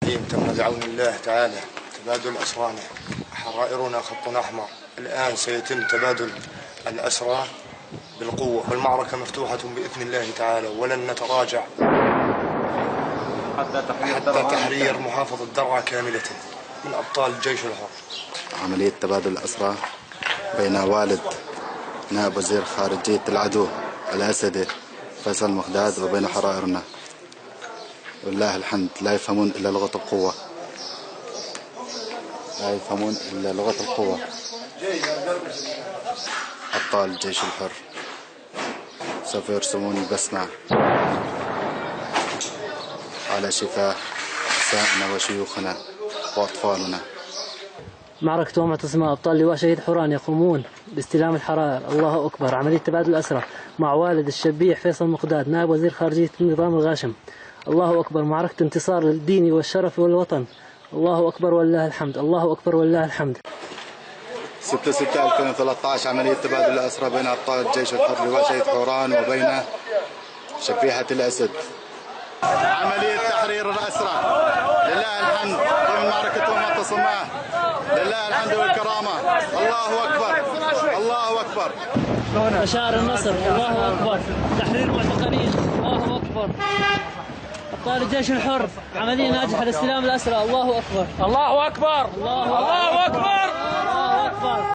الرحيم. تم بعون الله تعالى تبادل أسرانا، حرائرنا خط أحمر. الآن سيتم تبادل الأسرى بالقوة، والمعركة مفتوحة بإذن الله تعالى، ولن نتراجع حتى تحرير محافظة درعا كاملة من أبطال الجيش الحر. عملية تبادل الأسرى بين والد نائب وزير خارجية العدو الأسدي فيصل المقداد وبين حرائرنا، والله الحمد لا يفهمون إلا لغة القوة، لا يفهمون إلا لغة القوة. أبطال الجيش الحر سوف يرسمون البسمة على شفاه نسائنا وشيوخنا وأطفالنا. معركة ومعتصم أبطال لواء شهيد حوران يقومون باستلام الحرائر. الله أكبر. عملية تبادل الأسرى مع والد الشبيح فيصل مقداد نائب وزير خارجية النظام الغاشم. الله أكبر. معركة انتصار للدين والشرف والوطن. الله أكبر ولله الحمد. الله أكبر ولله الحمد. 6/6/2013 عملية تبادل الأسرى بين أبطال الجيش الحر لواء شهيد حوران وبين شبيحة الأسد. عملية تحرير الأسرى لله الحمد ضمن معركة ومعتصم. لله الحمد والكرامة. الله أكبر. الله أكبر. بشار النصر. الله أكبر. تحرير معتقلين. الله أكبر. أبطال الجيش الحر عملية ناجحة لاستلام الأسرى. الله أكبر. الله أكبر. الله أكبر.